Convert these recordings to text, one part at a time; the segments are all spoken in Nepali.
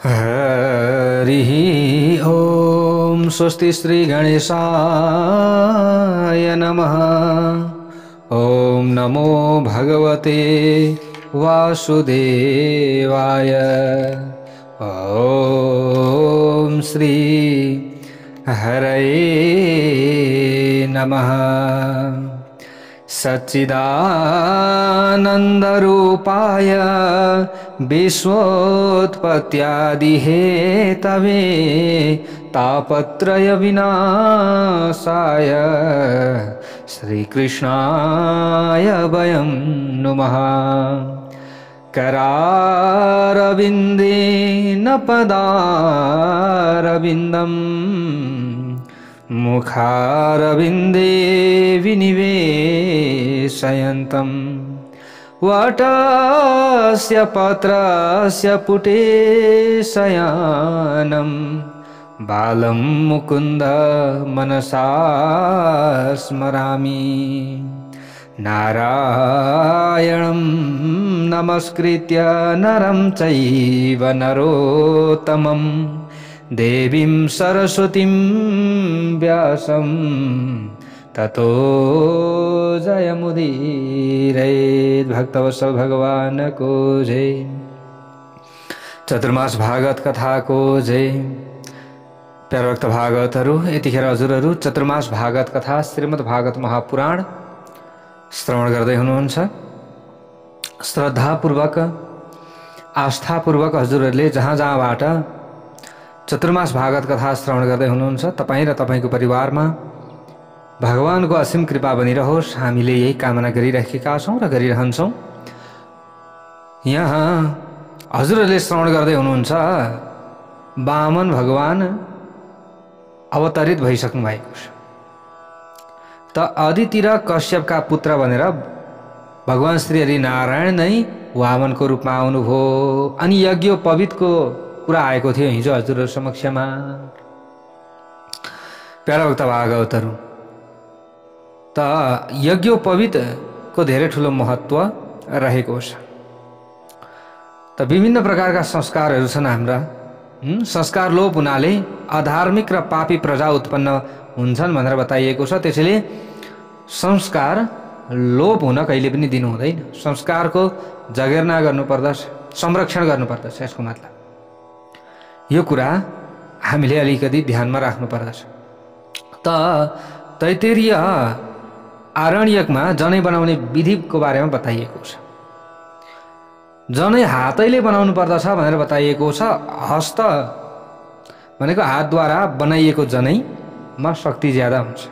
हरिः ॐ स्वस्ति श्री गणेशाय नमः। ॐ नमो भगवते वासुदेवाय। ॐ श्री हरये नमः। सच्चिदानन्दरूपाय विश्वोत्पत्त्यादिहेतवे तापत्रय विनाशाय श्रीकृष्णाय वयं नुमः। करारविन्देन पदारविन्दम् मुखारविन्दे विनिवेशयन्तम् वटस्य पत्रस्य पुटे शयानं बालं मुकुन्द मनसा स्मरामि। नारायणं नमस्कृत्य नरं चैव नरोत्तमं देवीं सरस्वतीं व्यासं ततो जयमुदीरयेत्। भक्तवत्सल भगवान को जय। चतुर्मास भागवत कथा को जय। प्यारा भक्त भागवतहरू, यतिखेर हजुरहरू चतुर्मास भागवत कथा श्रीमद् भागवत महापुराण श्रवण गर्दै हुनुहुन्छ। श्रद्धापूर्वक आस्थापूर्वक हजुरहरूले जहाँ जहाँबाट चतुर्मास भागवत कथा श्रवण गर्दै हुनुहुन्छ, तपाईँ र तपाईँको परिवारमा भगवानको असीम कृपा बनिरहोस्, हामीले यही कामना गरिरहेका छौँ र गरिरहन्छौँ। यहाँ हजुरहरूले श्रवण गर्दै हुनुहुन्छ वामन भगवान अवतरित भइसक्नु भएको छ। त अदिति र कश्यपका पुत्र भनेर भगवान श्री हरि नारायण नै वामनको रूपमा आउनुभयो। अनि यज्ञोपवीतको कुरा आएको थियो हिजो हजुरहरू समक्षमा। प्यारा भक्त भागवतहरू, त यज्ञोपवीतको धेरै ठुलो महत्त्व रहेको छ। त विभिन्न प्रकारका संस्कारहरू छन् हाम्रा। संस्कार लोप हुनाले अधार्मिक र पापी प्रजा उत्पन्न हुन्छन् भनेर बताइएको छ। त्यसैले संस्कार लोप हुन कहिले पनि दिनु हुँदैन। संस्कारको जगेर्ना गर्नुपर्दछ, संरक्षण गर्नुपर्दछ। यसको मतलब यो कुरा हामीले अलिकति ध्यानमा राख्नुपर्दछ। त तैत्तिरीय आरण्यकमा जनै बनाउने विधिको बारेमा बताइएको छ। जनै हातैले बनाउनु पर्दछ भनेर बताइएको छ। हस्त भनेको हातद्वारा बनाइएको जनैमा शक्ति ज्यादा हुन्छ।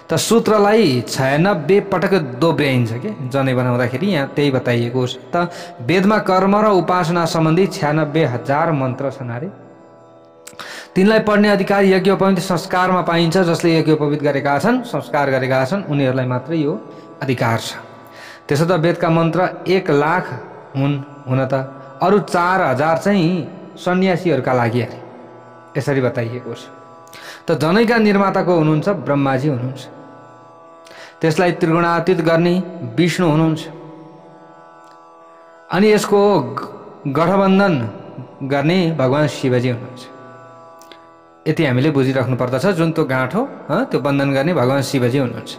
त सूत्रलाई 96 पटक दोब्र्याइन्छ के जनै बनाउँदाखेरि, यहाँ त्यही बताइएको छ। त वेदमा कर्म र उपासना सम्बन्धी 96,000 मन्त्र छन् अरे। तिनलाई पढ्ने अधिकार यज्ञोपवीत संस्कारमा पाइन्छ। जसले यज्ञोपवीत गरेका छन्, संस्कार गरेका छन्, उनीहरूलाई मात्रै यो अधिकार छ। त्यसो त वेदका मन्त्र 1 लाख हुन त अरू 4,000 चाहिँ सन्यासीहरूका लागि अरे, यसरी बताइएको छ। त जनैका निर्माताको हुनुहुन्छ ब्रह्माजी हुनुहुन्छ। त्यसलाई त्रिगुणातीत गर्ने विष्णु हुनुहुन्छ। अनि यसको गठबन्धन गर्ने भगवान शिवजी हुनुहुन्छ। यति हामीले बुझिराख्नु पर्दछ। जुन त्यो गाँठो त्यो बन्धन गर्ने भगवान शिवजी हुनुहुन्छ।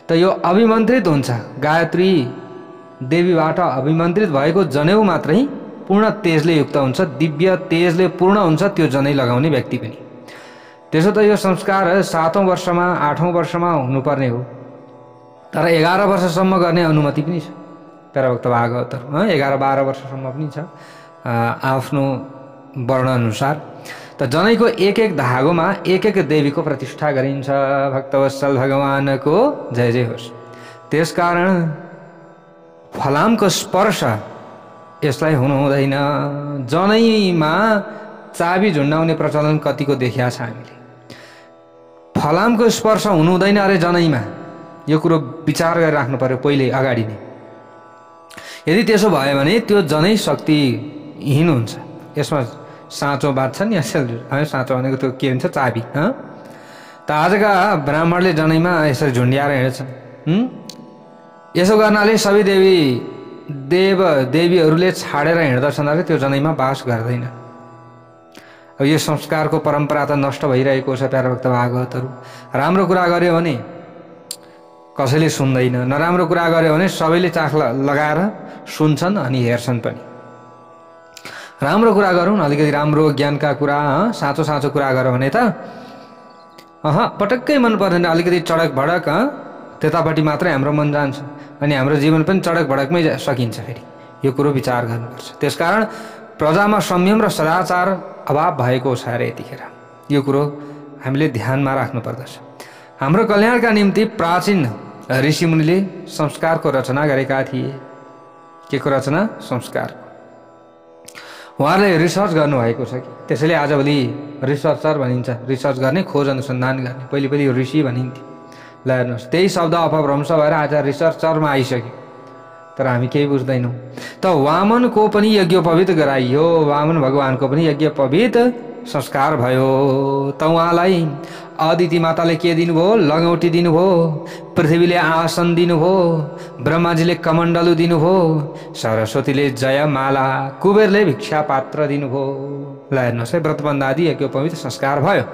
त यो अभिमन्त्रित हुन्छ, गायत्री देवीबाट अभिमन्त्रित भएको जनेऊ मात्रै पूर्ण तेजले युक्त हुन्छ, दिव्य तेजले पूर्ण हुन्छ त्यो जनै लगाउने व्यक्ति पनि। त्यसो त यो संस्कार 7औं वर्षमा 8औं वर्षमा हुनुपर्ने हो, तर 11 वर्षसम्म गर्ने अनुमति पनि छ। प्यारा भक्त भागवतहरू, 11-12 वर्षसम्म पनि छ आफ्नो वर्ण अनुसार। त जनैको एक धागोमा एक देवीको प्रतिष्ठा गरिन्छ। भक्तवत्सल भगवानको जय जय होस्। त्यसकारण फलामको स्पर्श यसलाई हुनु हुँदैन। जनैमा चाबी झुन्डाउने प्रचलन कतिको देखिया छ हामीले। फलामको स्पर्श हुनु हुँदैन अरे जनैमा। यो कुरो विचार गरेर राख्नु पर्यो पहिले अगाडि नै। यदि त्यसो भयो भने त्यो जनै शक्तिहीन हुन्छ। यसमा साँचो बात छ नि असल। साँचो भनेको त्यो के हुन्छ, चाबी। त आजका ब्राह्मणले जनैमा यसरी झुन्ड्याएर हिँड्छन्। यसो गर्नाले सबै देवीहरूले छाडेर हिँड्दछन् अरे त्यो जनैमा बास गर्दैन। अब यो संस्कारको परम्परा त नष्ट भइरहेको छ प्यारा भक्त भागवतहरू। राम्रो कुरा गर्यो भने कसैले सुन्दैन, नराम्रो कुरा गर्यो भने सबैले चाख लगाएर सुन्छन् अनि हेर्छन् पनि। राम्रो कुरा गरौँ, अलिकति राम्रो ज्ञानका कुरा, साँचो साँचो कुरा गरौँ भने त पटक्कै मन पर्दैन, अलिकति चडक भडक त्यतापट्टि मात्रै हाम्रो मन जान्छ अनि हाम्रो जीवन पनि चडक भडकमै सकिन्छ। फेरि यो कुरो विचार गर्नुपर्छ। त्यसकारण प्रजामा संयम र सदाचार अभाव भएको छ अरे यतिखेर। यो कुरो हामीले ध्यानमा राख्नुपर्दछ। हाम्रो कल्याणका निम्ति प्राचीन ऋषिमुनिले संस्कारको रचना गरेका थिए। के को रचना? संस्कारको। उहाँहरूले रिसर्च गर्नुभएको छ कि, त्यसैले आजभोलि रिसर्चर भनिन्छ। रिसर्च गर्ने, खोज अनुसन्धान गर्ने। पहिले ऋषि भनिन्थ्यो। ल हेर्नुहोस्, त्यही शब्द अपभ्रंश भएर आज रिसर्चरमा आइसक्यो, तर हामी केही बुझ्दैनौँ। त वामनको पनि यज्ञोपवीत गराइयो, वामन भगवानको पनि यज्ञोपवीत संस्कार भयो। त उहाँलाई अदिति माताले के दिनुभयो? लगौटी दिनुभयो। पृथ्वीले आसन दिनुभयो। ब्रह्माजीले कमण्डलु दिनुभयो। सरस्वतीले जयमाला, कुबेरले भिक्षा पात्र दिनुभयो। ल हेर्नुहोस् है, व्रतबन्ध आदि यज्ञोपवीत संस्कार भयो।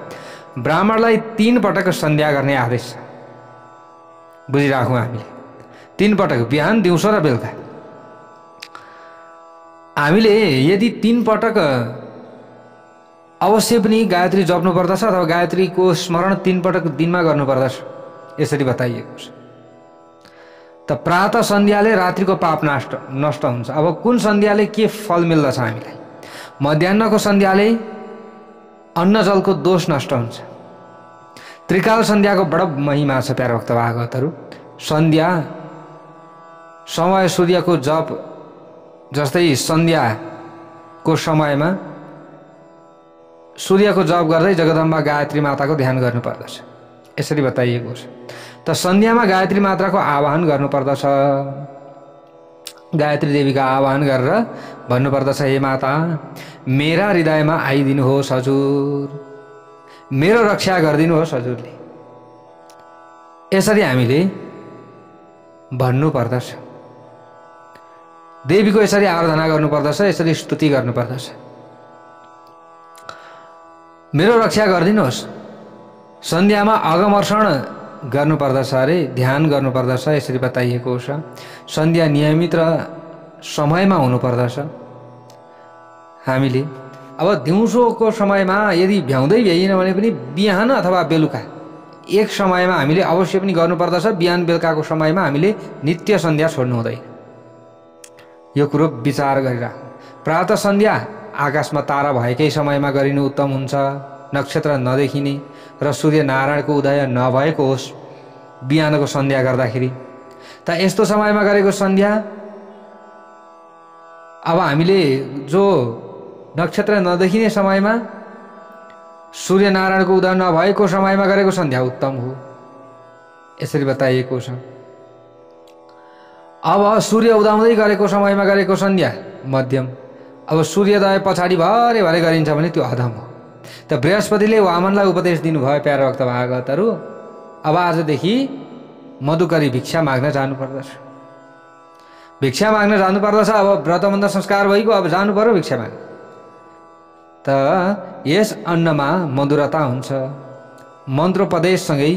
ब्राह्मणलाई 3 पटक सन्ध्या गर्ने आदेश छ। बुझिराखौँ हामीले, 3 पटक, बिहान, दिउँसो र बेलुका। हामीले यदि 3 पटक अवश्य पनि गायत्री जप्नु पर्दछ अथवा गायत्रीको स्मरण 3 पटक दिनमा गर्नुपर्दछ, यसरी बताइएको छ। त प्रातः सन्ध्याले रात्रिको पाप नष्ट हुन्छ। अब कुन सन्ध्याले के फल मिल्दछ हामीलाई? मध्याह्नको सन्ध्याले अन्न जलको दोष नष्ट हुन्छ। त्रिकाल सन्ध्याको बडो महिमा छ प्यारा भक्त भागवतहरू। सन्ध्या समय सूर्यको जप जस्तै सन्ध्याको समयमा सूर्यको जप गर्दै जगदम्बा गायत्री माताको ध्यान गर्नुपर्दछ, यसरी बताइएको छ। त सन्ध्यामा गायत्री माताको आवाहन गर्नुपर्दछ। गायत्री देवीका आवाहन गरेर भन्नुपर्दछ, हे माता, मेरा हृदयमा आइदिनुहोस् हजुर, मेरो रक्षा गरिदिनुहोस् हजुरले। यसरी हामीले भन्नुपर्दछ। देवीको यसरी आराधना गर्नुपर्दछ, यसरी स्तुति गर्नुपर्दछ। मेरो रक्षा गरिदिनुहोस्। सन्ध्यामा अगमर्षण गर्नुपर्दछ अरे, ध्यान गर्नुपर्दछ, यसरी बताइएको छ। सन्ध्या नियमित र समयमा हुनुपर्दछ। हामीले अब दिउँसोको समयमा यदि भ्याउँदै भ्याइएन भने पनि बिहान अथवा बेलुका एक समयमा हामीले अवश्य पनि गर्नुपर्दछ। बिहान बेलुकाको समयमा हामीले नित्य सन्ध्या छोड्नु हुँदैन। यो कुरो विचार गरिराखौँ। प्रातः सन्ध्या आकाशमा तारा भएकै समयमा गरिनु उत्तम हुन्छ, नक्षत्र नदेखिने र सूर्य नारायणको उदय नभएको होस् बिहानको सन्ध्या गर्दाखेरि। त यस्तो समयमा गरेको सन्ध्या, अब हामीले जो नक्षत्र नदेखिने समयमा सूर्य नारायणको उदय नभएको समयमा गरेको सन्ध्या उत्तम हो, यसरी बताइएको छ। अब सूर्य उदाउँदै गरेको समयमा गरेको सन्ध्या मध्यम, अब सूर्योदय पछाडि भरे भरे गरिन्छ भने त्यो अधम हो। त बृहस्पतिले वामनलाई उपदेश दिनुभयो प्यारा भक्त भागवतहरू, अब आजदेखि मधुकरी भिक्षा माग्न जानुपर्दछ। भिक्षा माग्न जानुपर्दछ। अब व्रतबन्ध संस्कार भइगयो, अब जानु पर्यो भिक्षा माग्न। त यस अन्नमा मधुरता हुन्छ। मन्त्रोपदेशसँगै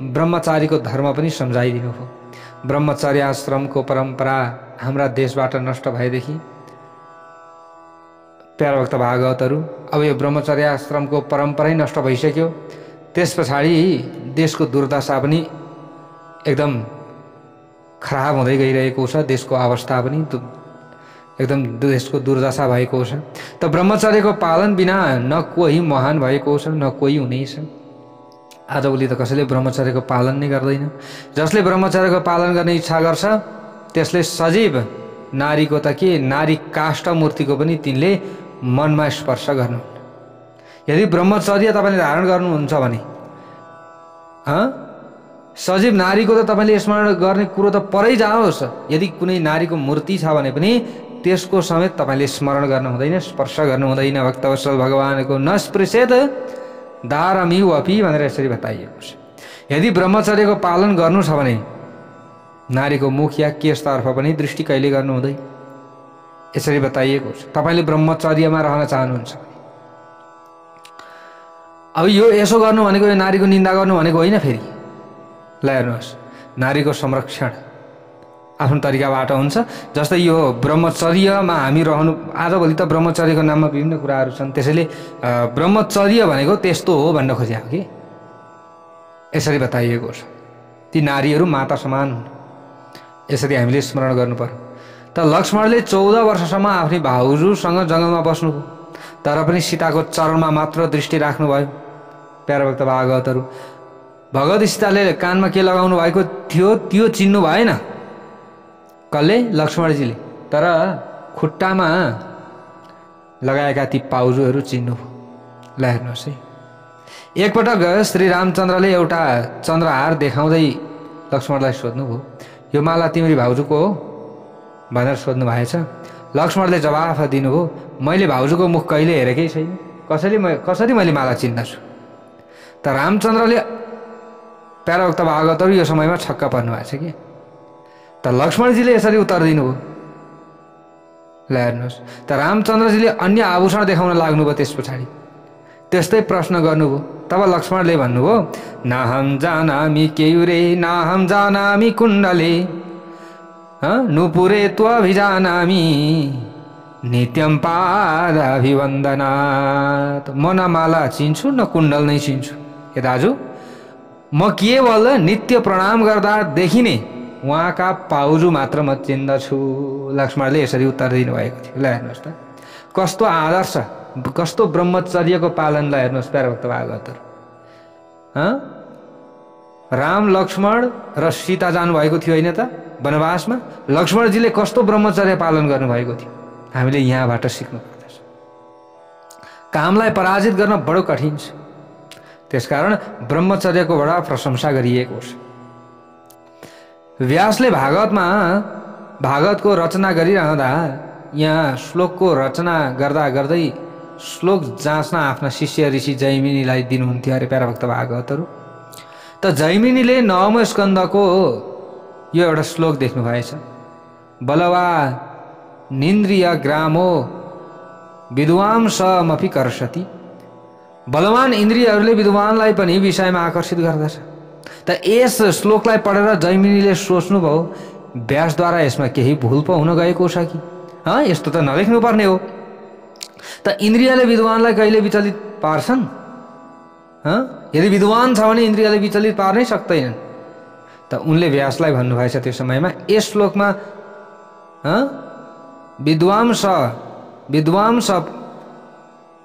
ब्रह्मचारीको धर्म पनि सम्झाइदिनु हो। ब्रह्मचर्य आश्रमको परम्परा हाम्रा देशबाट नष्ट भएदेखि प्यारा भक्त भागवतहरू, अब यो ब्रह्मचर्य आश्रमको परम्परै नष्ट भइसक्यो। त्यस पछाडि देशको दुर्दशा पनि एकदम खराब हुँदै गइरहेको छ। देशको अवस्था पनि एकदम देशको दुर्दशा भएको छ। त ब्रह्मचर्यको पालन बिना न कोही महान भएको छ, न कोही हुनेछ। आजभोलि त कसैले ब्रह्मचर्यको पालन नै गर्दैन। जसले ब्रह्मचर्यको पालन गर्ने इच्छा गर्छ त्यसले सजीव नारीको त के, नारी काष्ठ मूर्तिको पनि तिनले मनमा स्पर्श गर्नुहुन्न। यदि ब्रह्मचर्य तपाईँले धारण गर्नुहुन्छ भने सजीव नारीको त तपाईँले स्मरण गर्ने कुरो त परै जाओस्। यदि कुनै नारीको मूर्ति छ भने पनि त्यसको समेत तपाईँले स्मरण गर्नु हुँदैन, स्पर्श गर्नु हुँदैन। भक्तवत्सल भगवानको न स्पृशेत दारमिउ अपि भनेर यसरी बताइएको छ। यदि ब्रह्मचर्यको पालन गर्नु छ भने नारीको मुख या केशतर्फ पनि दृष्टि कहिले गर्नु हुँदैन, यसरी बताइएको छ। तपाईँले ब्रह्मचर्यमा रहन चाहनुहुन्छ भने अब यो यसो गर्नु भनेको यो नारीको निन्दा गर्नु भनेको होइन। फेरि ल हेर्नुहोस्, नारीको संरक्षण आफ्नो तरिकाबाट हुन्छ। जस्तै यो ब्रह्मचर्यमा हामी रहनु, आजभोलि त ब्रह्मचर्यको नाममा विभिन्न कुराहरू छन्। त्यसैले ब्रह्मचर्य भनेको त्यस्तो हो भन्न खोजेको कि यसरी बताइएको छ। ती नारीहरू माता समान हुन्, यसरी हामीले स्मरण गर्नु पर्यो। त लक्ष्मणले 14 वर्षसम्म आफ्नै भाउजूसँग जङ्गलमा बस्नुभयो, तर पनि सीताको चरणमा मात्र दृष्टि राख्नुभयो। प्यारा भक्त भागवतहरू, भगवती सीताले कानमा के लगाउनु भएको थियो त्यो चिन्नु भएन कसले? लक्ष्मणजीले। तर खुट्टामा लगाएका ती पाउजूहरू चिन्नुभयो। ल हेर्नुहोस् है, एकपटक श्री रामचन्द्रले एउटा चन्द्रहार देखाउँदै लक्ष्मणलाई सोध्नुभयो, यो माला तिम्री भाउजूको हो भनेर सोध्नु भएछ। लक्ष्मणले जवाफ दिनुभयो, मैले भाउजूको मुख कहिले हेरेकै छैन, कसरी मैले माला चिन्दछु। त रामचन्द्रले प्यारा भक्त भागवतहरू यो समयमा छक्क पर्नु भएको छ कि। त लक्ष्मणजीले यसरी उत्तर दिनुभयो। ल हेर्नुहोस्, त रामचन्द्रजीले अन्य आभूषण देखाउन लाग्नुभयो। त्यस पछाडि त्यस्तै प्रश्न गर्नुभयो। तब लक्ष्मणले भन्नुभयो, नाहम जानामि केयुरे नाहम जानामि कुण्डले नुपुरे त्वभिजानामि नित्यम पादाभिवन्दनात्। म न माला चिन्छु न कुण्डल नै चिन्छु। ए दाजु, म केवल नित्य प्रणाम गर्दा देखिने उहाँका पाउजू मात्र म चिन्दछु। लक्ष्मणले यसरी उत्तर दिनुभएको थियो। ल हेर्नुहोस् त, कस्तो आदर्श, कस्तो ब्रह्मचर्यको पालनलाई हेर्नुहोस् प्यारा भक्त भागवतहरू। राम लक्ष्मण र सीता जानुभएको थियो होइन त वनवासमा। लक्ष्मणजीले कस्तो ब्रह्मचर्य पालन गर्नुभएको थियो, हामीले यहाँबाट सिक्नु पर्दछ। कामलाई पराजित गर्न बडो कठिन छ, त्यसकारण ब्रह्मचर्यको बडा प्रशंसा गरिएको छ। व्यासले भागवतको रचना गरिरहँदा यहाँ श्लोकको रचना गर्दा गर्दै श्लोक जाँच्न आफ्ना शिष्य ऋषि जैमिनीलाई दिनुहुन्थ्यो अरे प्यारा भक्त भागवतहरू। त जैमिनीले 9औं स्कन्धको यो एउटा श्लोक देख्नु भएछ। बलवा निन्द्रिय ग्रामो विद्वांसमपि कर्षति। बलवान इन्द्रियहरूले विद्वानलाई पनि विषयमा आकर्षित गर्दछ। त यस श्लोकलाई पढेर जैमिनीले सोच्नुभयो, व्यासद्वारा यसमा केही भुल पो हुन गएको छ कि, यस्तो त नलेख्नुपर्ने हो। त इन्द्रियले विद्वानलाई कहिले विचलित पार्छन्? यदि विद्वान छ भने इन्द्रियले विचलित पार्नै सक्दैनन्। त उनले व्यासलाई भन्नुभएछ त्यो समयमा, यस श्लोकमा विद्वांस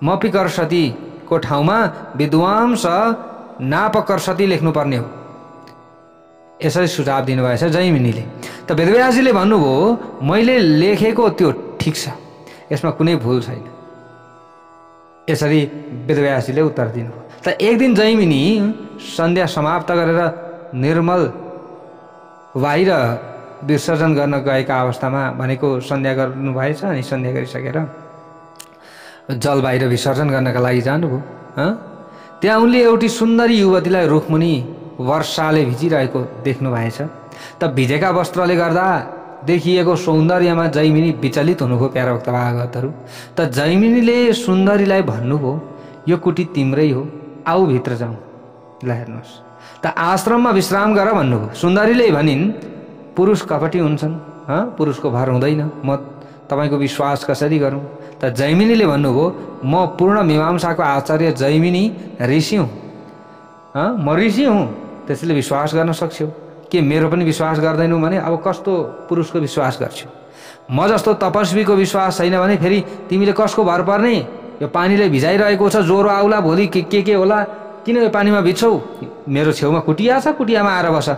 मपिकर्षति को ठाउँमा विद्वांस नापकर्षति लेख्नुपर्ने हो, यसरी सुझाव दिनुभएछ जैमिनीले। त वेदव्यासजीले भन्नुभयो, मैले लेखेको त्यो ठिक छ, यसमा कुनै भुल छैन। यसरी वेदव्यासजीले उत्तर दिनुभयो। त एक दिन जैमिनी सन्ध्या समाप्त गरेर निर्मल बाहिर विसर्जन गर्न गएका अवस्थामा, भनेको सन्ध्या गर्नुभएछ, अनि सन्ध्या गरिसकेर जल बाहिर विसर्जन गर्नका लागि जानुभयो। त्यहाँ उनले एउटी सुन्दरी युवतीलाई रुखमुनि वर्षाले भिजिरहेको देख्नु भएछ। त भिजेका वस्त्रले गर्दा देखिएको सौन्दर्यमा जैमिनी विचलित हुनुभयो प्यारा भक्त भागवतहरू। त जैमिनीले सुन्दरीलाई भन्नुभयो, यो कुटी तिम्रै हो, आऊ भित्र जाउँ। ल हेर्नुहोस् त, आश्रममा विश्राम गर भन्नुभयो। सुन्दरीले भनिन्, पुरुष कपटी हुन्छन्, पुरुषको भर हुँदैन, म तपाईँको विश्वास कसरी गरौँ? त जैमिनीले भन्नुभयो, म पूर्ण मीमांसाको आचार्य जैमिनी ऋषि हुँ, म ऋषि हुँ, त्यसैले विश्वास गर्न सक्छौ। के मेरो पनि विश्वास गर्दैनौ भने अब कस्तो पुरुषको विश्वास गर्छौ? म जस्तो तपस्वीको विश्वास छैन भने फेरि तिमीले कसको भर पर्ने? यो पानीले भिजाइरहेको छ, ज्वरो आउला, भोलि के होला, किन यो पानीमा भिज्छौ? मेरो छेउमा कुटिया छ, कुटियामा आएर बस,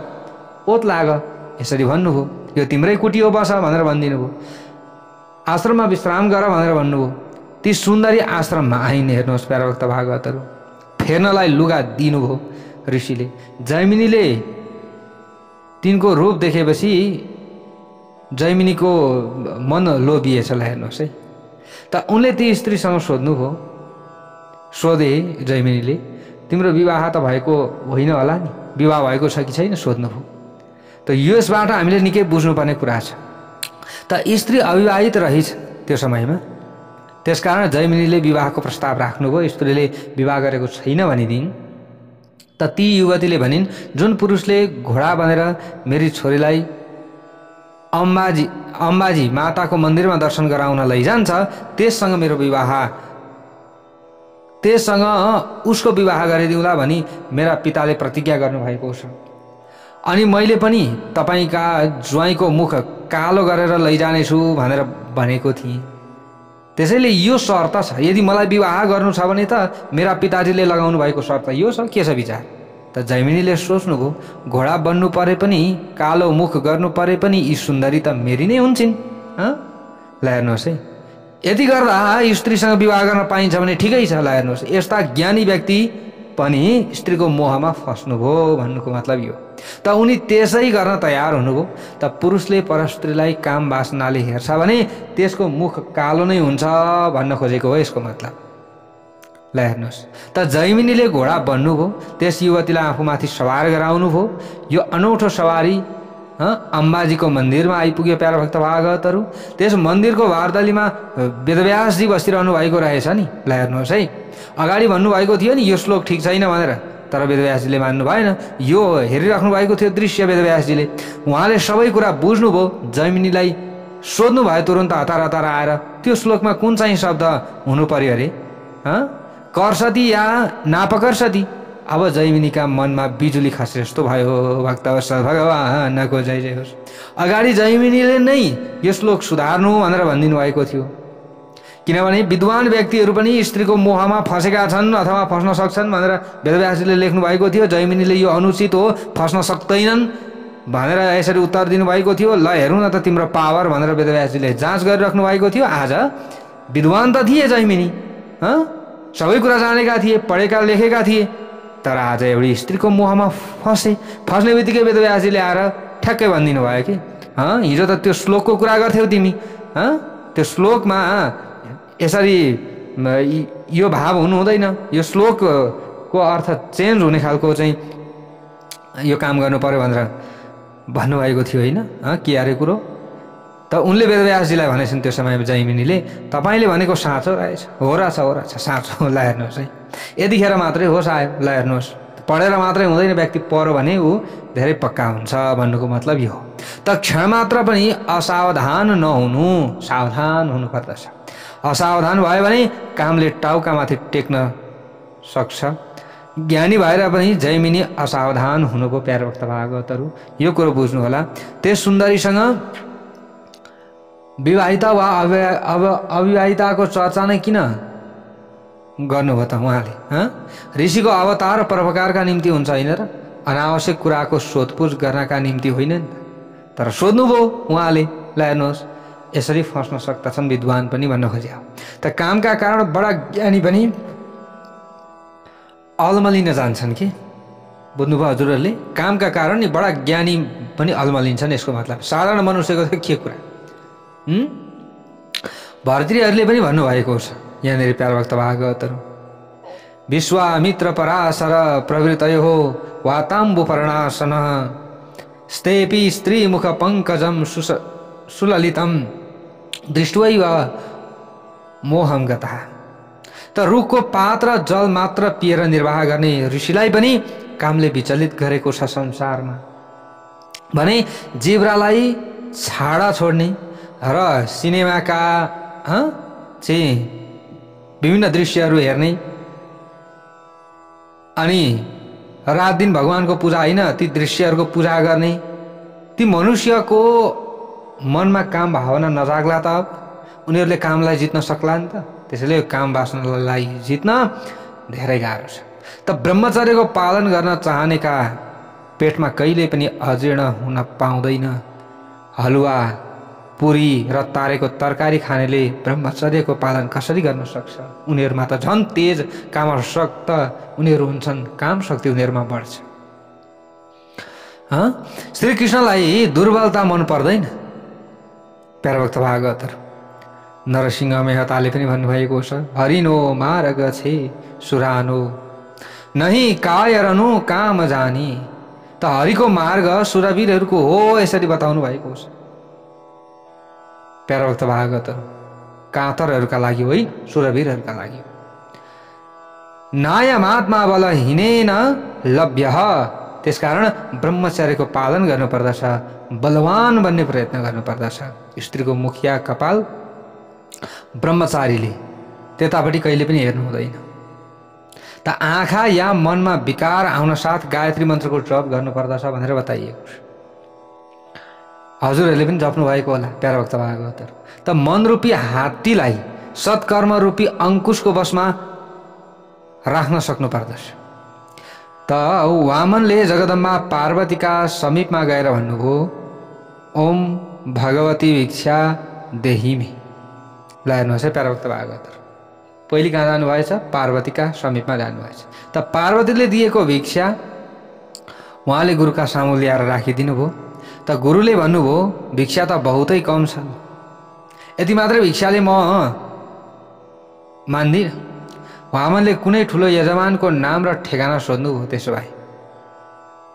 ओत लाग, यसरी भन्नुभयो। यो तिम्रै कुटी हो, बस भनेर भनिदिनु भयो। आश्रममा विश्राम गर भनेर भन्नुभयो। ती सुन्दरी आश्रममा आइन्। हेर्नुहोस् प्यारा भक्त भागवतहरू, फेर्नलाई लुगा दिनुभयो ऋषिले। जैमिनीले तिनको रूप देखेपछि जैमिनीको मन लोभिएछ। ल हेर्नुहोस् है, त उनले ती स्त्रीसँग सोधे जैमिनीले, तिम्रो विवाह त भएको होइन होला नि, विवाह भएको छ कि छैन सोध्नुभयो। त यसबाट हामीले निकै बुझ्नुपर्ने कुरा छ। त स्त्री अविवाहित रहिछ त्यो समयमा, त्यसकारण जैमिनीले विवाहको प्रस्ताव राख्नुभयो। स्त्रीले विवाह गरेको छैन भनिदिन्। त ती युवतीले भनिन्, जुन पुरुषले घोडा बनेर मेरी छोरीलाई अम्बाजी माताको मन्दिरमा दर्शन गराउन लैजान्छ, त्यससँग उसको विवाह गरिदिउँला भनी मेरा पिताले प्रतिज्ञा गर्नुभएको छ। अनि मैले पनि तपाईका ज्वाइँको मुख कालो गरेर लैजानेछु भनेर भनेको थिएँ। त्यसैले यो शर्त छ, यदि मलाई विवाह गर्नु छ भने त मेरा पिताजीले लगाउनु भएको शर्त यो छ, के छ विचार? त जैमिनीले सोच्नुभयो, घोडा बन्नु परे पनि कालो मुख गर्नु परे पनि यी सुन्दरी त मेरी नै हुन्छन्। ल हेर्नुहोस् है, यति गर्दा स्त्रीसँग विवाह गर्न पाइन्छ भने ठिकै छ। ल हेर्नुहोस्, यस्ता ज्ञानी व्यक्ति पनि स्त्रीको मोहमा फस्नुभयो भन्नुको मतलब यो। त उनी त्यसै गर्न तयार हुनुभयो। त पुरुषले परस्त्रीलाई काम वासनाले हेर्छ भने त्यसको मुख कालो नै हुन्छ भन्न खोजेको हो यसको मतलब। ल हेर्नुहोस्, त जैमिनीले घोडा बन्नुभयो, त्यस युवतीलाई आफूमाथि सवार गराउनु भयो। यो अनौठो सवारी अम्बाजीको मन्दिरमा आइपुग्यो। प्यारा भक्त भागवतहरू, त्यस मन्दिरको वार्दलीमा वेदव्यासजी बसिरहनु भएको रहेछ नि। ल हेर्नुहोस् है, अगाडि भन्नुभएको थियो नि यो श्लोक ठिक छैन भनेर, तर वेदव्यासजीले मान्नु भएन। यो हेरिराख्नु भएको थियो दृश्य वेदव्यासजीले। उहाँले सबै कुरा बुझ्नुभयो। जैमिनीलाई सोध्नु भयो तुरन्त हतार हतार आएर, त्यो श्लोकमा कुन चाहिँ शब्द हुनु पर्यो अरे, कर्सती या नापकर्सती? अब जैमिनीका मनमा बिजुली खसे जस्तो भयो। भक्तवत्सल भगवानको जय जय होस्। अगाडि जैमिनीले नै यो श्लोक सुधार्नु भनेर भनिदिनु भएको थियो, किनभने विद्वान व्यक्तिहरू पनि स्त्रीको मोहमा फसेका छन् अथवा फस्न सक्छन् भनेर वेदव्यासजीले लेख्नु भएको थियो। जैमिनीले यो अनुचित हो, फस्न सक्दैनन् भनेर यसरी उत्तर दिनुभएको थियो। ल हेरौँ न त तिम्रो पावर भनेर वेदव्यासजीले जाँच गरिराख्नु भएको थियो। आज विद्वान त थिए जैमिनी, सबै कुरा जानेका थिए, पढेका लेखेका थिए, तर आज एउटी स्त्रीको मोहमा फस्ने बित्तिकै वेदव्यासजीले आएर ठ्याक्कै भनिदिनु भयो कि हिजो त त्यो श्लोकको कुरा गर्थ्यौ तिमी, त्यो श्लोकमा यसरी यो भाव हुनु हुँदैन, यो श्लोकको अर्थ चेन्ज हुने खालको चाहिँ यो काम गर्नु पर्यो भनेर भन्नुभएको थियो होइन? के अरे कुरो त उनले वेदव्यासजीलाई भनेछन् त्यो समयमा जैमिनीले, तपाईँले भनेको साँचो रहेछ। हो रहेछ साँचो। ल हेर्नुहोस् है, यतिखेर मात्रै होस् आयो। ल हेर्नुहोस्, पढेर मात्रै हुँदैन, व्यक्ति पढ्यो भने ऊ धेरै पक्का हुन्छ भन्नुको मतलब यो हो। त क्षण मात्र पनि असावधान नहुनु, सावधान हुनुपर्दछ। असावधान भयो भने कामले टाउकामाथि टेक्न सक्छ। ज्ञानी भएर पनि जैमिनी असावधान हुनुभयो। प्यारा भक्त भागवतहरू, यो कुरो बुझ्नु होला। त्यस सुन्दरीसँग विवाहिता वा अविवाहिताको चर्चा नै किन गर्नुभयो त उहाँले? ऋषिको अवतार परोपकारका निम्ति हुन्छ होइन र? अनावश्यक कुराको सोधपुछ गर्नका निम्ति होइन नि, तर सोध्नुभयो उहाँले। ल हेर्नुहोस्, यसरी फस्न सक्दछन् विद्वान पनि भन्न खोज्या। त कामका कारण बडा ज्ञानी पनि अल्मलिन जान्छन् कि, बुझ्नुभयो हजुरहरूले? कामका कारण नि बडा ज्ञानी पनि अल्मलिन्छन्, यसको मतलब साधारण मनुष्यको त के कुरा। भर्तृहरुले पनि भन्नुभएको छ यहाँनिर प्यारा भक्त भागवतहरू, विश्वामित्र पराशर प्रवृतयो वाताम्बु पर्णासन स्तेपि स्त्री मुख पंकजम सुललितम दृष्ट्वैव मोहम गता। त रुखको पात र जल मात्र पिएर निर्वाह गर्ने ऋषिलाई पनि कामले विचलित गरेको छ संसारमा भने जिब्रालाई छाडा छोड्ने र सिनेमाका चाहिँ विभिन्न दृश्यहरू हेर्ने अनि रात दिन भगवानको पूजा होइन ती दृश्यहरूको पूजा गर्ने, ती मनुष्यको मनमा काम भावना नजाग्ला त उनीहरूले कामलाई जित्न सक्ला नि त। त्यसैले काम वासनालाई जित्न धेरै गाह्रो छ। त ब्रह्मचर्यको पालन गर्न चाहनेका पेटमा कहिले पनि अजीर्ण हुन पाउँदैन। हलुवा पुरी र तारेको तरकारी खानेले ब्रह्मचर्यको पालन कसरी गर्न सक्छ? उनीहरुमा त झन् तेज कामशक्त उनीहरु हुन्छन्, काम शक्ति उनीहरुमा बढ्छ। श्री कृष्णलाई दुर्बलता मन पर्दैन। प्यारा भक्त भागवतहरु, नरसिंह मेहताले पनि भन्नुभएको छ, हरिनो मार्ग छे सुरानो नहीं कायरनु काम जानी। त हरिको मार्ग सुरवीरहरुको हो यसरी बताउनु भएको छ प्यारा भक्त भागवतहरु। कातरहरूका लागि होइन, सुरवीरहरूका लागि। नायमात्मा बलहीनेन लभ्यः, त्यसकारण ब्रह्मचर्यको पालन गर्नुपर्दछ, बलवान बन्ने प्रयत्न गर्नुपर्दछ। स्त्रीको मुखिया कपाल ब्रह्मचारीले त्यतापट्टि कहिले पनि हेर्नु हुँदैन। त आँखा या मनमा विकार आउन साथ गायत्री मन्त्रको जप गर्नुपर्दछ भनेर बताइएको छ। हजुरहरूले पनि जप्नु भएको होला प्यारा भक्त भागवतहरू। त मनरूपी हात्तीलाई सत्कर्म रूपी अङ्कुशको बसमा राख्न सक्नु पर्दछ। त वामनले जगदम्बा पार्वतीका समीपमा गएर भन्नुभयो, ओम भगवती भिक्षा देहिमे। ल हेर्नुहोस् है प्यारा भक्त भागवतहरू, पहिले कहाँ जानुभएछ? पार्वतीका समीपमा जानुभएछ। त पार्वतीले दिएको भिक्षा उहाँले गुरुका सामु ल्याएर राखिदिनु भयो। त गुरुले भन्नुभयो भिक्षा त बहुतै कम छ, यति मात्रै भिक्षाले म मान्दिनँ। वामनले कुनै ठुलो यजमानको नाम र ठेगाना सोध्नुभयो। त्यसो भए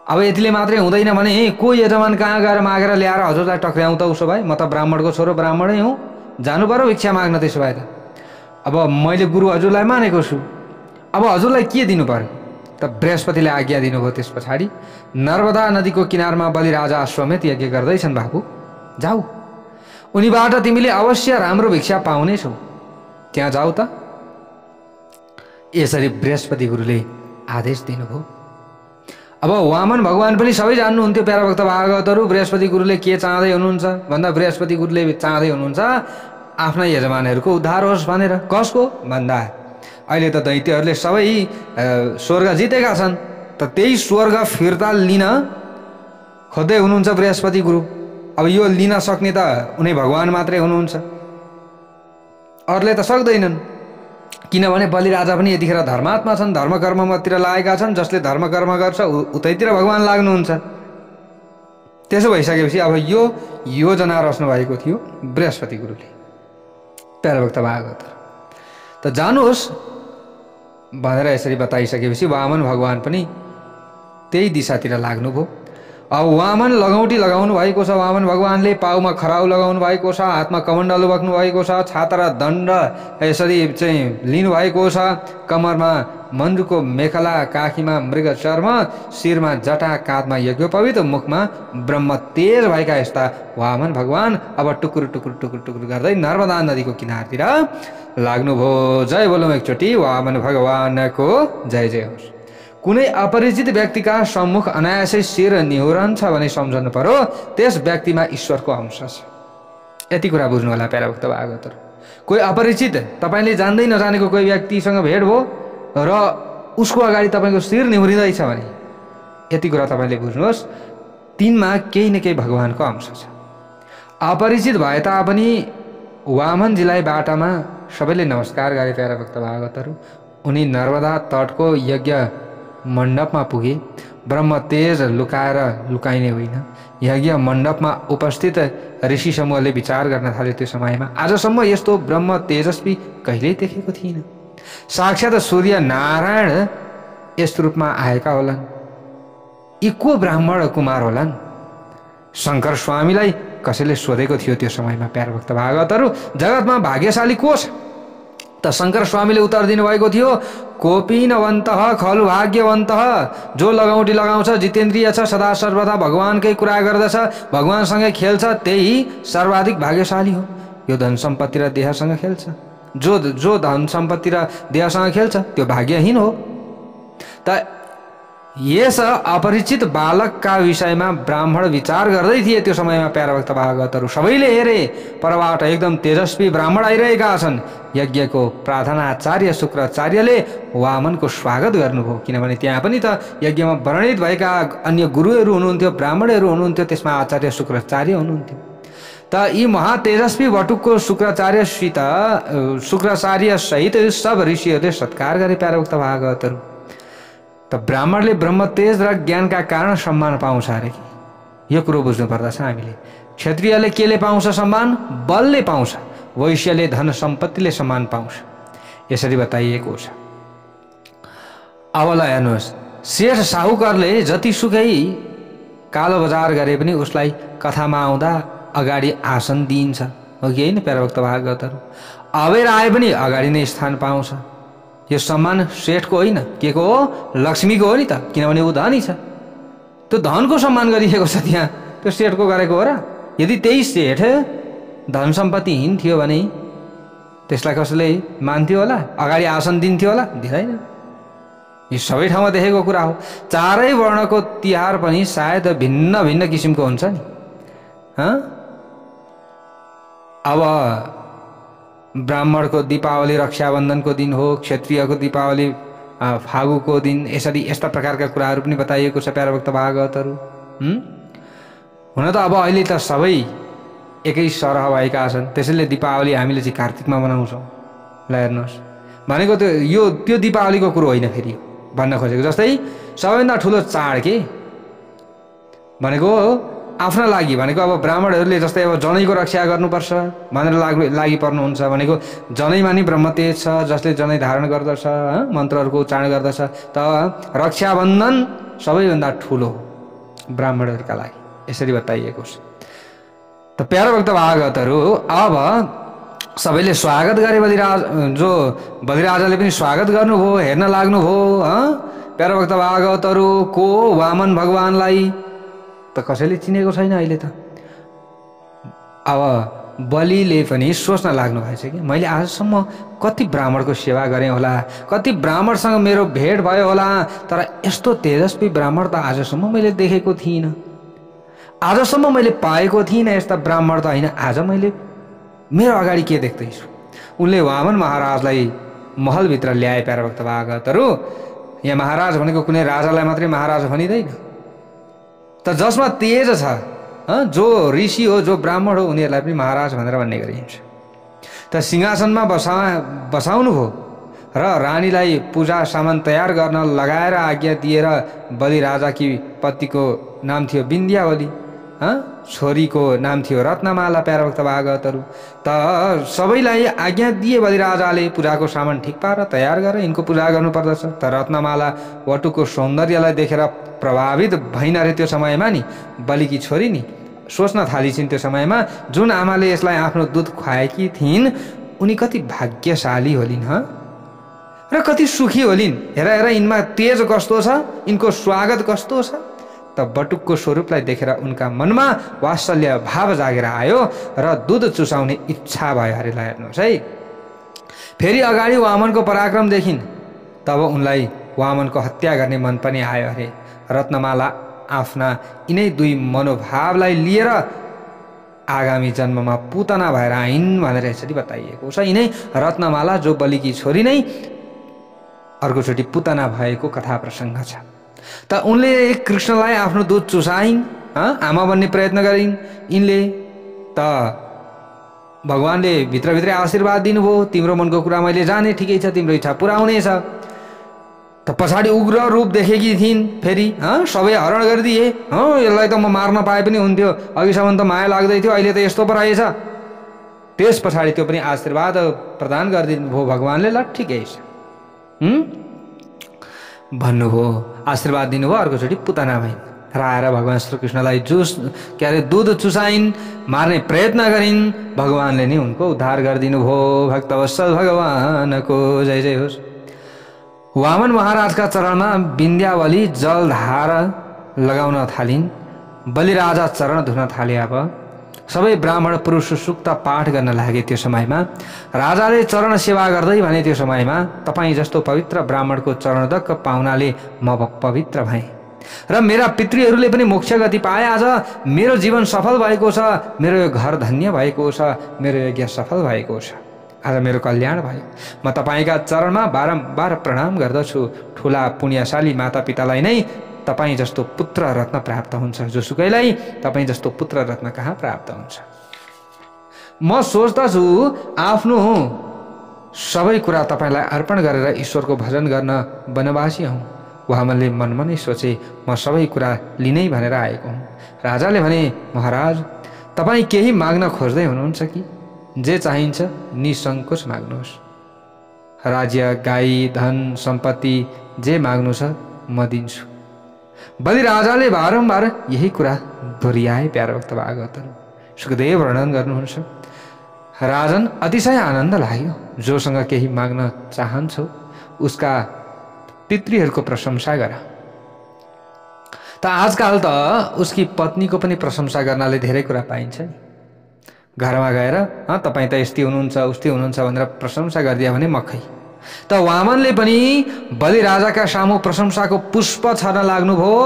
अब यतिले मात्रै हुँदैन भने को यजमान कहाँ गएर मागेर ल्याएर हजुरलाई टक्र्याउँ त? उसो भए म त ब्राह्मणको छोरो, ब्राह्मणै हुँ, जानु पर्यो भिक्षा माग्न। त्यसो भए त अब मैले गुरु हजुरलाई मानेको छु, अब हजुरलाई के दिनु पर्यो? त बृहस्पतिले आज्ञा दिनुभयो। त्यस पछाडि नर्मदा नदीको किनारमा बलिराजा अश्वमेध यज्ञ गर्दैछन्, बाबु जाऊ, उनीबाट तिमीले अवश्य राम्रो भिक्षा पाउनेछौ, त्यहाँ जाऊ त। यसरी बृहस्पति गुरुले आदेश दिनुभयो। अब वामन भगवान पनि सबै जान्नुहुन्थ्यो प्यारा भक्त भागवतहरू, बृहस्पति गुरुले के चाहँदै हुनुहुन्छ भन्दा बृहस्पति गुरुले चाहँदै हुनुहुन्छ आफ्ना यजमानहरूको उद्धार होस् भनेर। कसको भन्दा अहिले त दैत्यहरूले सबै स्वर्ग जितेका छन्, त त्यही स्वर्ग फिर्ता लिन खोज्दै हुनुहुन्छ बृहस्पति गुरु। अब यो लिन सक्ने त उनी भगवान मात्रै हुनुहुन्छ, अरूले त सक्दैनन्। किनभने बलिराजा पनि यतिखेर धर्मात्मा छन्, धर्म कर्मतिर लागेका छन्। जसले धर्म कर्म गर्छ उतैतिर भगवान लाग्नुहुन्छ। त्यसो भइसकेपछि अब यो योजना रच्नु भएको थियो बृहस्पति गुरुले प्यारा भक्त भागवत। त जानुहोस् भनेर यसरी बताइसकेपछि वामन भगवान पनि त्यही दिशातिर लाग्नुभयो। अब वामन लगौटी लगाउनु भएको छ, वामन भगवानले पाउमा खराउ लगाउनु भएको छ, हातमा कमण्डलु बोक्नु भएको छ, छाता र दण्ड यसरी चाहिँ लिनुभएको छ, कमरमा मन्जुको मेखला, काखीमा मृग चर्म, शिरमा जटा, काँधमा यज्ञोपवीत, मुखमा ब्रह्म तेज भएका यस्ता वामन भगवान अब टुकुर टुकुर टुकुर टुकुर गर्दै नर्मदा नदीको किनारतिर लाग्नुभयो। जय बोलौँ एकचोटि वामन भगवानको जय जय होस्। कुनै अपरिचित व्यक्तिका सम्मुख अनायासै शिर निहुरन्छ भने सम्झनु पर्यो त्यस व्यक्तिमा ईश्वरको अंश छ। यति कुरा बुझ्नु होला प्यारा भक्त भागवतहरू। कोही अपरिचित तपाईँले जान्दै नजानेको कोही व्यक्तिसँग भेट भयो र उसको अगाडि तपाईँको शिर निहुरिँदैछ भने यति कुरा तपाईँले बुझ्नुहोस्, तिनमा केही न केही भगवानको अंश छ। अपरिचित भए तापनि वामनजीलाई बाटामा सबैले नमस्कार गरे प्यारा भक्त भागवतहरू। उनी नर्मदा तटको यज्ञ मण्डपमा पुगे। ब्रह्म तेज लुकाएर लुकाइने होइन, यज्ञ मण्डपमा उपस्थित ऋषि समूहले विचार गर्न थाले। त्यो समयमा आजसम्म यस्तो ब्रह्म तेजस्वी कहिल्यै देखेको थिइनँ। साक्षात् सूर्य नारायण यस्तो रूपमा आएका होलान्। यी को ब्राह्मण कुमार होलान्? शङ्कर स्वामीलाई कसैले सोधेको थियो त्यो समयमा प्यारा भक्त भागवतहरू, जगतमा भाग्यशाली को छ? त शङ्कर स्वामीले उत्तर दिनुभएको थियो, कोपिनवन्तः खलु भाग्यवन्तः, जो लगौटी लगाउँछ, जितेन्द्रिय छ, सदा सर्वदा भगवानकै कुरा गर्दछ, भगवानसँगै खेल्छ, त्यही सर्वाधिक भाग्यशाली हो। यो धन सम्पत्ति र देहसँग खेल्छ, जो धन सम्पत्ति र देहसँग खेल्छ त्यो भाग्यहीन हो। त यस अपरिचित बालकका विषयमा ब्राह्मण विचार गर्दै थिए त्यो समयमा प्यारा भक्त भागवतहरू। सबैले हेरे, परबाट एकदम तेजस्वी ब्राह्मण आइरहेका छन्। यज्ञको प्रार्थनाचार्य शुक्राचार्यले वामनको स्वागत गर्नुभयो, किनभने त्यहाँ पनि त यज्ञमा वर्णित भएका अन्य गुरुहरू हुनुहुन्थ्यो, ब्राह्मणहरू हुनुहुन्थ्यो, त्यसमा आचार्य शुक्राचार्य हुनुहुन्थ्यो। त यी महातेजस्वी बटुकको शुक्राचार्य सहित सब ऋषिहरूले सत्कार गरे प्यारा भक्त भागवतहरू। त ब्राह्मणले ब्रह्म तेज र ज्ञानका कारण सम्मान पाउँछ अरे कि? यो कुरो बुझ्नु पर्दछ हामीले। क्षत्रियले केले पाउँछ सम्मान? बलले पाउँछ। वैश्यले धन सम्पत्तिले सम्मान पाउँछ। यसरी बताइएको छ। अब ल हेर्नुहोस्, शेष साहुकारले जतिसुकै कालो बजार गरे पनि उसलाई कथामा आउँदा अगाडि आसन दिइन्छ, हो कि होइन प्यारा भक्त भागवतहरू? अबेर आए पनि अगाडि नै स्थान पाउँछ। यो सम्मान सेठको होइन, के को हो? लक्ष्मीको हो नि त, किनभने ऊ धनी छ। त्यो धनको सम्मान गरिएको छ त्यहाँ, त्यो सेठको गरेको हो र? यदि त्यही सेठ धन सम्पत्तिहीन थियो भने त्यसलाई कसैले मान्थ्यो होला, अगाडि आसन दिन्थ्यो होला? दिँदैन। यो सबै ठाउँमा देखेको कुरा हो। चारै वर्णको तिहार पनि सायद भिन्न भिन्न किसिमको हुन्छ नि। अब ब्राह्मणको दीपावली रक्षाबन्धनको दिन हो, क्षत्रियको दीपावली फागुको दिन, यसरी यस्ता प्रकारका कुराहरू पनि बताइएको छ प्यारा भक्त भागवतहरू। हुन त अब अहिले त सबै एकै सरह भएका छन्, त्यसैले दीपावली हामीले चाहिँ कार्तिकमा मनाउँछौँ। ल हेर्नुहोस्, भनेको त्यो दीपावलीको कुरो होइन फेरि भन्न खोजेको। जस्तै सबैभन्दा ठुलो चाड के भनेको आफ्ना लागि, भनेको अब ब्राह्मणहरूले जस्तै अब जनैको रक्षा गर्नुपर्छ भनेर लागि पर्नुहुन्छ, भनेको जनैमा नि ब्रह्मतेज छ, जसले जनै धारण गर्दछ, मन्त्रहरूको उच्चारण गर्दछ। त रक्षाबन्धन सबैभन्दा ठुलो ब्राह्मणहरूका लागि यसरी बताइएको छ। त प्यारा भक्त भागवतहरू, अब सबैले स्वागत गरे बलिराजाले पनि स्वागत गर्नुभयो, हेर्न लाग्नुभयो। प्यारा भक्त भागवतहरू को वामन भगवानलाई त कसैले चिनेको छैन अहिले त। अब बलिले पनि सोच्न लाग्नु भएछ कि मैले आजसम्म कति ब्राह्मणको सेवा गरेँ होला, कति ब्राह्मणसँग मेरो भेट भयो होला, तर यस्तो तेजस्वी ब्राह्मण त आजसम्म मैले देखेको थिइनँ, आजसम्म मैले पाएको थिइनँ। यस्ता ब्राह्मण त होइन, आज मैले मेरो अगाडि के देख्दैछु। उनले वामन महाराजलाई महलभित्र ल्याए। प्यारा भक्त भागवतहरू, यहाँ महाराज भनेको कुनै राजालाई मात्रै महाराज भनिँदैन, त जसमा तेज छ, जो ऋषि हो, जो ब्राह्मण हो, उनीहरूलाई पनि महाराज भनेर भन्ने गरिन्छ। त सिंहासनमा बसाउनु भयो र रानीलाई पूजा सामान तयार गर्न लगाएर आज्ञा दिएर बलिराजाकी पतिको नाम थियो विन्ध्यावली, छोरीको नाम थियो रत्नमाला। प्यारा भक्त भागवतहरू, त सबैलाई आज्ञा दिए बलिराजाले, पूजाको सामान ठिक पारेर तयार गरेर यिनको पूजा गर्नुपर्दछ। त रत्नमाला वटुको सौन्दर्यलाई देखेर प्रभावित भइन रहे त्यो समयमा नि बलिकी छोरी नि सोच्न थालिछिन् त्यो समयमा, जुन आमाले यसलाई आफ्नो दुध खुवाएकी थिइन् उनी कति भाग्यशाली होलिन् र कति सुखी होलिन्। हेर हेर यिनमा तेज कस्तो छ, यिनको स्वागत कस्तो छ। त बटुकको स्वरूपलाई देखेर उनका मनमा वात्सल्य भाव जागेर आयो र दुध चुसाउने इच्छा भयो अरे। हेर्नुहोस् है, फेरि अगाडि वामनको पराक्रम देखिन्, तब उनलाई वामनको हत्या गर्ने मन पनि आयो अरे। रत्नमाला आफ्ना यिनै दुई मनोभावलाई लिएर आगामी जन्ममा पुतना भएर आइन् भनेर यसरी बताइएको छ। यिनै रत्नमाला जो बलिकी छोरी नै अर्कोचोटि पुतना भएको कथा प्रसङ्ग छ। त उनले कृष्णलाई आफ्नो दुध चुसाइन्, आमा बन्ने प्रयत्न गरिन्। यिनले त भगवानले भित्रभित्रै आशीर्वाद दिनुभयो, तिम्रो मनको कुरा मैले जाने, ठिकै छ, तिम्रो इच्छा पुरा हुनेछ। त पछाडि उग्र रूप देखेकी थिइन्, फेरि सबै हरण गरिदिए। यसलाई त म मार्न पाए पनि हुन्थ्यो, अघिसम्म त माया लाग्दै थियो, अहिले त यस्तो पो रहेछ। त्यस पछाडि त्यो पनि आशीर्वाद प्रदान गरिदिनु भयो भगवानले, ल ठिकै छ भन्नुभयो, आशीर्वाद दिनुभयो। अर्कोचोटि पुतना भइन् र आएर भगवान श्रीकृष्णलाई दुध चुसाइन्, मार्ने प्रयत्न गरिन्। भगवानले नै उनको उद्धार गरिदिनु भयो। भक्तवत्सल भगवानको जय जय होस्। वामन महाराजका चरणमा विन्ध्यावली जलधार लगाउन थालिन्। बलिराजा चरण धुन थाले। अब सबै ब्राह्मण पुरुष सुक्त पाठ गर्न लागे। त्यो समयमा राजाले चरण सेवा गर्दै भने, त्यो समयमा तपाईँ जस्तो पवित्र ब्राह्मणको चरणदक्क पाउनाले म पवित्र भएँ र मेरा पितृहरूले पनि मोक्ष गति पाए। आज मेरो जीवन सफल भएको छ, मेरो यो घर धन्य भएको छ, मेरो यज्ञ सफल भएको छ, आज मेरो कल्याण भयो। म तपाईँका चरणमा बारम्बार प्रणाम गर्दछु। ठुला पुण्यशाली मातापितालाई नै तपाईँ जस्तो पुत्र रत्न प्राप्त हुन्छ, जोसुकैलाई तपाईँ जस्तो पुत्र रत्न कहाँ प्राप्त हुन्छ। म सोच्दछु आफ्नो सबै कुरा तपाईँलाई अर्पण गरेर ईश्वरको भजन गर्न वनवासी हौँ। वामनले मनमा नै सोचे, म सबै कुरा लिनै भनेर आएको हुँ। राजाले भने, महाराज तपाईँ केही माग्न खोज्दै हुनुहुन्छ कि? जे चाहिन्छ निसङ्कोच माग्नुहोस्। राज्य, गाई, धन, सम्पत्ति जे माग्नु छ म दिन्छु। बलिराजाले बारम्बार यही कुरा दोहोऱ्याए। प्यारा भक्त भागवतहरू, सुखदेव वर्णन गर्नुहुन्छ। राजन अतिशय आनन्द लाग्यो। जोसँग केही माग्न चाहन्छौ उसका पितृहरूको प्रशंसा गर। त आजकल त उसकी पत्नीको पनि प्रशंसा गर्नाले धेरै कुरा पाइन्छ नि। घरमा गएर तपाईँ त यस्तै हुनुहुन्छ उस्तै हुनुहुन्छ भनेर प्रशंसा गरिदियो भने मकै। त वामनले पनि बलि राजाका सामु प्रशंसाको पुष्प छर्न लाग्नुभयो।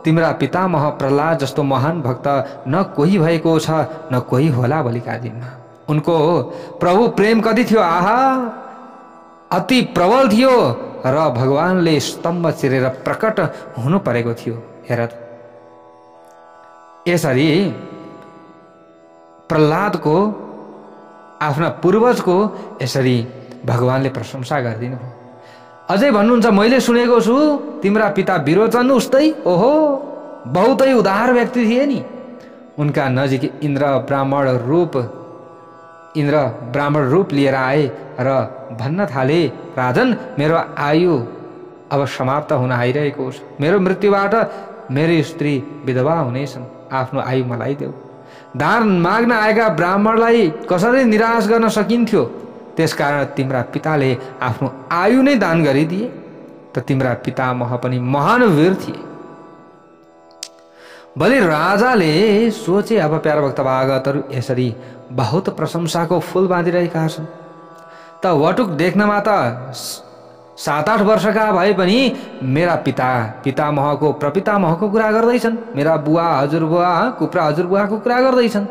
तिम्रा पितामह प्रहलाद जस्तो महान भक्त न कोही भएको छ न कोही होला बलिका दिनमा। उनको प्रभु प्रेम कति थियो, आहा अति प्रबल थियो र भगवानले स्तम्भ चिरेर प्रकट हुनु परेको थियो। हेर यसरी प्रहलादको आफ्ना पूर्वजको यसरी भगवानले प्रशंसा गरिदिनु भयो। अझै भन्नुहुन्छ मैले सुनेको छु तिम्रा पिता विरोचन उस्तै ओहो बहुतै उदार व्यक्ति थिए नि। उनका नजिक इन्द्र ब्राह्मण रूप लिएर आए र भन्न थाले राजन मेरो आयु अब समाप्त हुन आइरहेको छ। मेरो मृत्युबाट मेरो स्त्री विधवा हुनेछन्। आफ्नो आयु मलाई देऊ। दान माग्न आएका ब्राह्मणलाई कसरी निराश गर्न सकिन्थ्यो। त्यसकारण तिम्रा पिताले आफ्नो आयु नै दान गरिदिए। त तिम्रा पितामह पनि महान वीर थिए। बलि राजाले सोचे अब प्यारा भक्त भागवतहरू यसरी बहुत प्रशंसाको फूल बाँधिरहेका छन्। त वटुक देख्नमा त 7-8 वर्षका भए पनि मेरा पितामहको प्रपितामहको कुरा गर्दैछन्। मेरा बुवा हजुरबुवा कुप्रा हजुरबुवाको कुरा गर्दैछन्।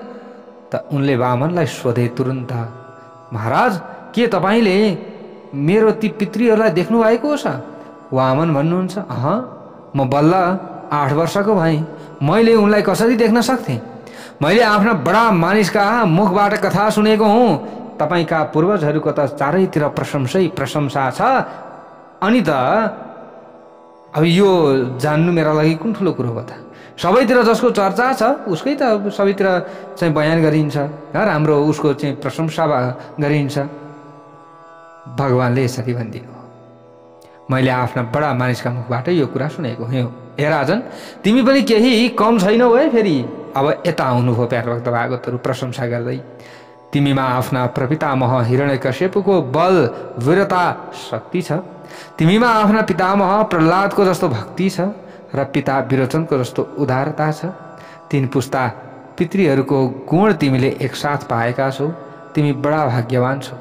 त उनले वामनलाई सोधे तुरुन्त महाराज के तपाईँले मेरो ती पितृहरूलाई देख्नु भएको छ। वामन भन्नुहुन्छ म बल्ल 8 वर्षको भएँ। मैले उनलाई कसरी देख्न सक्थेँ। मैले आफ्ना बडा मानिसका मुखबाट कथा सुनेको हुँ। तपाईँका पूर्वजहरूको त चारैतिर प्रशंसा छ। अनि त अब यो जान्नु मेरा लागि कुन ठुलो कुरो हो त। सबैतिर जसको चर्चा छ उसकै त सबैतिर चाहिँ बयान गरिन्छ, राम्रो उसको चाहिँ प्रशंसा गरिन्छ। भगवानले यसरी भनिदिनु हो मैले आफ्ना बडा मानिसका मुखबाट यो कुरा सुनेको हुँ। हे राजन तिमी पनि केही कम छैनौ है। फेरि अब यता आउनुभयो प्यारा भक्त भागवतहरू प्रशंसा गर्दै। तिमीमा आफ्ना प्रपितामह हिरण्यकश्यपको बल वीरता शक्ति छ। तिमीमा आफ्ना पितामह प्रहलादको जस्तो भक्ति छ र पिता विरोचनको जस्तो उदारता छ। 3 पुस्ता पितृहरूको गुण तिमीले एकसाथ पाएका छौ। तिमी बडा भाग्यवान छौ।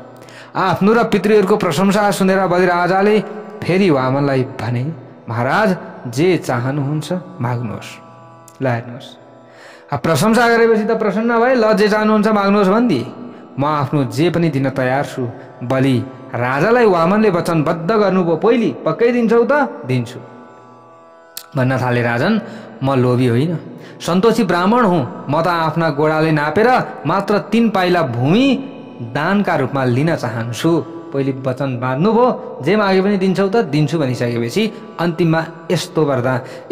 आफ्नो र पितृहरूको प्रशंसा सुनेर बलिराजाले फेरि वामनलाई भने महाराज जे चाहनुहुन्छ माग्नुहोस्, ल हेर्नुहोस्। प्रशंसा गरेपछि त प्रसन्न भए। ल जे चाहनुहुन्छ माग्नुहोस् भनिदिए। म आफ्नो जे पनि दिन तयार छु। बलि राजालाई वामनले वचनबद्ध गर्नुभयो। पहिले पक्कै दिन्छौ त दिन्छु भन्न थाले। राजन म लोभी होइन, सन्तोषी ब्राह्मण हुँ। म त आफ्ना गोडाले नापेर मात्र 3 पाइला भूमि दानका रूपमा लिन चाहन्छु। पहिले वचन बाँध्नुभयो जे मागे पनि दिन्छौ त दिन्छु भनिसकेपछि अन्तिममा यस्तो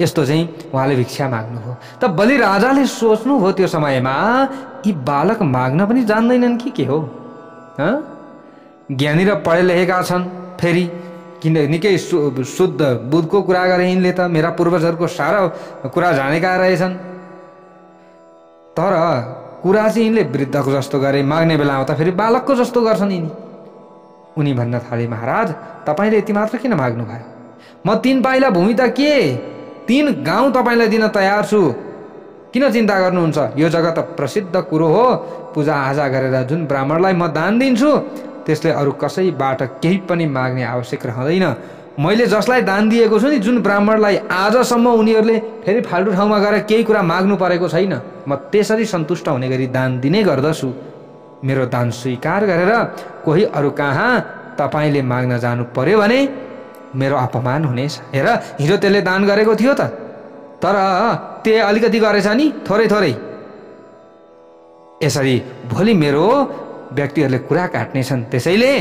चाहिँ उहाँले भिक्षा माग्नुभयो। त बलि राजाले सोच्नुभयो त्यो समयमा यी बालक माग्न पनि जान्दैनन् कि के हो। ज्ञानी र पढे लेखेका छन्। फेरि किन निकै शुद्ध बुद्धको कुरा गरे यिनले त मेरा पूर्वजहरूको सारा कुरा जानेका रहेछन्। तर कुरा चाहिँ यिनले वृद्धको जस्तो गरे। माग्ने बेलामा त फेरि बालकको जस्तो गर्छन् यिनी। उनी भन्न थाले महाराज तपाईँले यति मात्र किन माग्नु भयो। म 3 पाइला भूमि त के 3 गाउँ तपाईँलाई दिन तयार छु। किन चिन्ता गर्नुहुन्छ। यो जग्गा त प्रसिद्ध कुरो हो। पूजा आजा गरेर जुन ब्राह्मणलाई म दान दिन्छु त्यसले अरू कसैबाट केही पनि माग्ने आवश्यक रहँदैन। मैले जसलाई दान दिएको छु नि जुन ब्राह्मणलाई आजसम्म उनीहरूले फेरि फाल्टु ठाउँमा गएर केही कुरा माग्नु परेको छैन। म त्यसरी सन्तुष्ट हुने गरी दान दिने गर्दछु। मेरो दान स्वीकार गरेर कोही अरू कहाँ तपाईँले माग्न जानु पर्यो भने मेरो अपमान हुनेछ। हेर हिजो त्यसले दान गरेको थियो त, तर त्यो अलिकति गरेछ नि थोरै थोरै। यसरी भोलि मेरो व्यक्तिहरूले कुरा काट्नेछन्। त्यसैले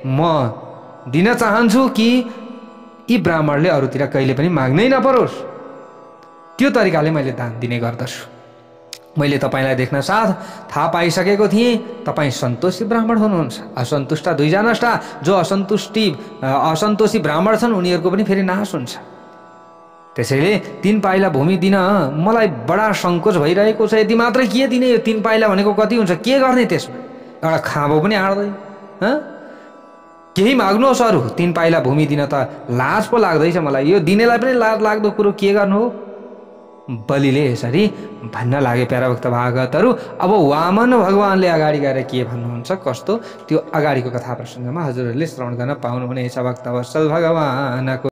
म दिन चाहन्छु कि यी ब्राह्मणले अरूतिर कहिले पनि माग्नै नपरोस्। त्यो तरिकाले मैले दान दिने गर्दछु। मैले तपाईँलाई देख्न साथ थाहा पाइसकेको थिएँ तपाईँ सन्तोषी ब्राह्मण हुनुहुन्छ। असन्तुष्ट 2 जनाष्टा जो असन्तोषी ब्राह्मण छन् उनीहरूको पनि फेरि नाश हुन्छ। त्यसैले 3 पाइला भूमि दिन मलाई बडा सङ्कोच भइरहेको छ। यति मात्रै के दिने। यो 3 पाइला भनेको कति हुन्छ, के गर्ने त्यसमा। एउटा खाँबो पनि आँट्दै, हँ? केही माग्नुहोस् अरू 3 पाइला भूमि दिन त लाज पो लाग्दैछ मलाई। यो दिनेलाई पनि लाज लाग्दो कुरो के गर्नु हो? बलिले यसरी भन्न लागे प्यारा भक्त भागवतहरू। अब वामन भगवानले अगाडि गएर के भन्नुहुन्छ कस्तो, त्यो अगाडिको कथा प्रसङ्गमा हजुरहरूले श्रवण गर्न पाउनुहुनेछ भक्त वत्सल भगवानको।